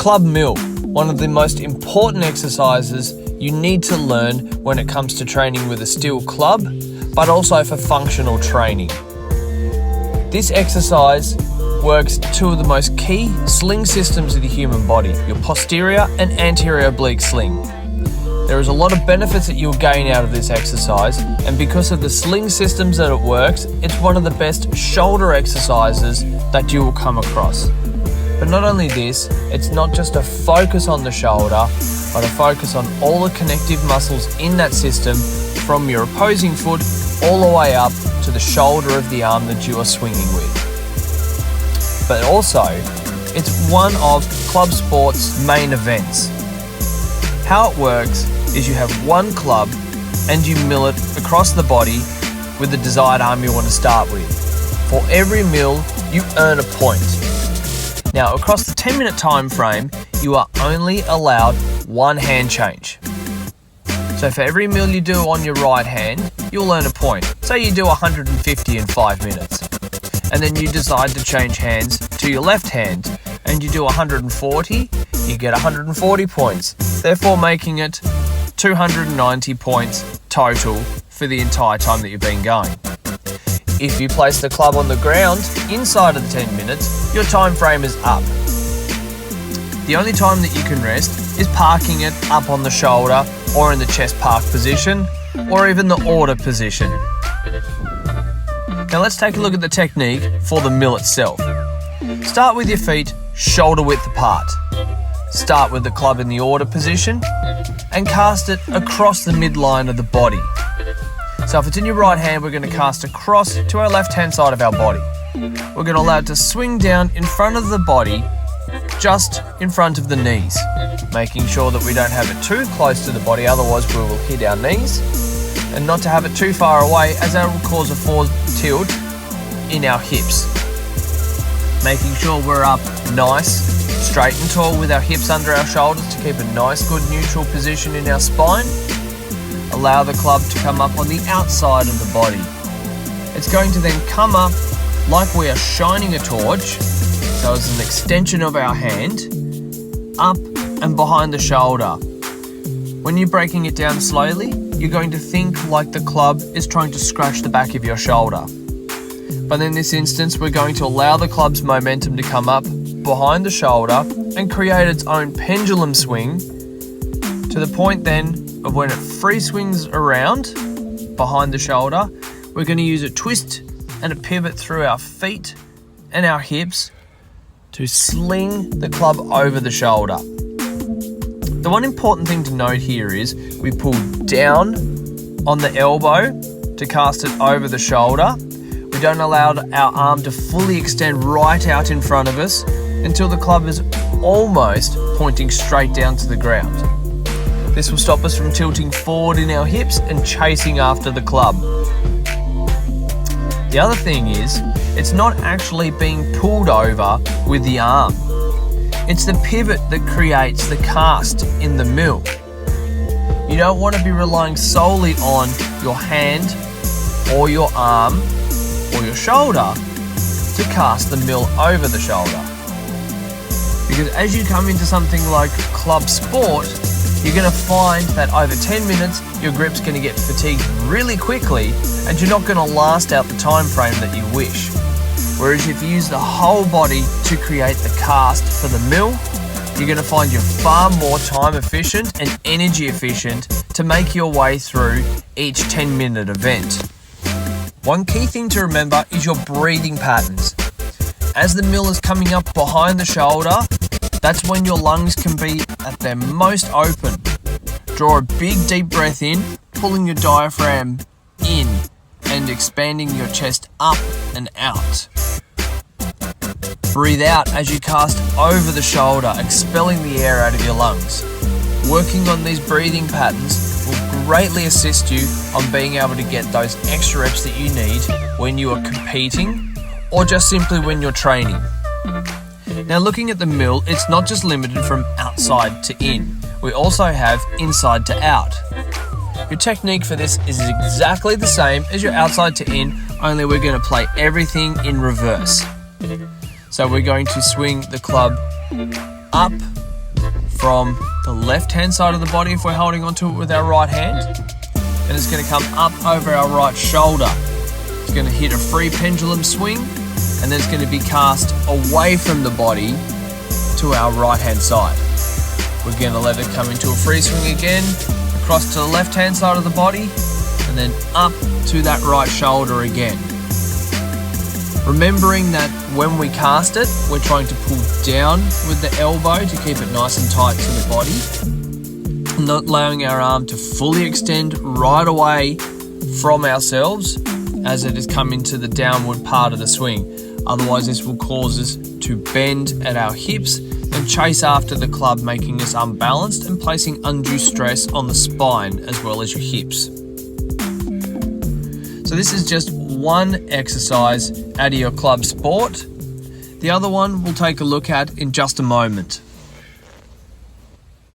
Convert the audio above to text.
club mill, one of the most important exercises you need to learn when it comes to training with a steel club, but also for functional training. This exercise works two of the most key sling systems of the human body, your posterior and anterior oblique sling. There is a lot of benefits that you'll gain out of this exercise, and because of the sling systems that it works, it's one of the best shoulder exercises that you will come across. But not only this, it's not just a focus on the shoulder, but a focus on all the connective muscles in that system from your opposing foot all the way up to the shoulder of the arm that you are swinging with. But also, it's one of club sport's main events. How it works is you have one club and you mill it across the body with the desired arm you want to start with. For every mill, you earn a point. Now, across the 10-minute time frame, you are only allowed one hand change. So for every mill you do on your right hand, you'll earn a point. Say you do 150 in 5 minutes. And then you decide to change hands to your left hand, and you do 140, you get 140 points, therefore making it 290 points total for the entire time that you've been going. If you place the club on the ground inside of the 10 minutes, your time frame is up. The only time that you can rest is parking it up on the shoulder or in the chest park position, or even the order position. Now let's take a look at the technique for the mill itself. Start with your feet shoulder width apart. Start with the club in the order position and cast it across the midline of the body. So if it's in your right hand, we're going to cast across to our left hand side of our body. We're going to allow it to swing down in front of the body, just in front of the knees, making sure that we don't have it too close to the body, otherwise we will hit our knees, and not to have it too far away, as that will cause a forward tilt in our hips. Making sure we're up nice, straight and tall with our hips under our shoulders to keep a nice good neutral position in our spine. Allow the club to come up on the outside of the body. It's going to then come up like we are shining a torch, so as an extension of our hand, up and behind the shoulder. When you're breaking it down slowly, you're going to think like the club is trying to scratch the back of your shoulder. But in this instance, we're going to allow the club's momentum to come up behind the shoulder and create its own pendulum swing to the point then of when it free swings around behind the shoulder, we're going to use a twist and a pivot through our feet and our hips to sling the club over the shoulder. The one important thing to note here is we pull down on the elbow to cast it over the shoulder. We don't allow our arm to fully extend right out in front of us until the club is almost pointing straight down to the ground. This will stop us from tilting forward in our hips and chasing after the club. The other thing is, it's not actually being pulled over with the arm. It's the pivot that creates the cast in the mill. You don't want to be relying solely on your hand or your arm or your shoulder to cast the mill over the shoulder. Because as you come into something like club sport, you're going to find that over 10 minutes, your grip's going to get fatigued really quickly and you're not going to last out the time frame that you wish. Whereas if you use the whole body to create the cast for the mill, you're going to find you're far more time efficient and energy efficient to make your way through each 10-minute event. One key thing to remember is your breathing patterns. As the mill is coming up behind the shoulder, that's when your lungs can be at their most open. Draw a big deep breath in, pulling your diaphragm in and expanding your chest up and out. Breathe out as you cast over the shoulder, expelling the air out of your lungs. Working on these breathing patterns will greatly assist you on being able to get those extra reps that you need when you are competing or just simply when you're training. Now, looking at the mill, it's not just limited from outside to in. We also have inside to out. Your technique for this is exactly the same as your outside to in, only we're going to play everything in reverse. So we're going to swing the club up from the left-hand side of the body if we're holding onto it with our right hand. And it's going to come up over our right shoulder. It's going to hit a free pendulum swing, and then it's going to be cast away from the body to our right-hand side. We're going to let it come into a free swing again, across to the left-hand side of the body, and then up to that right shoulder again. Remembering that when we cast it, we're trying to pull down with the elbow to keep it nice and tight to the body, not allowing our arm to fully extend right away from ourselves as it is coming to the downward part of the swing. Otherwise, this will cause us to bend at our hips and chase after the club, making us unbalanced and placing undue stress on the spine as well as your hips. So this is just one exercise out of your club sport. The other one we'll take a look at in just a moment.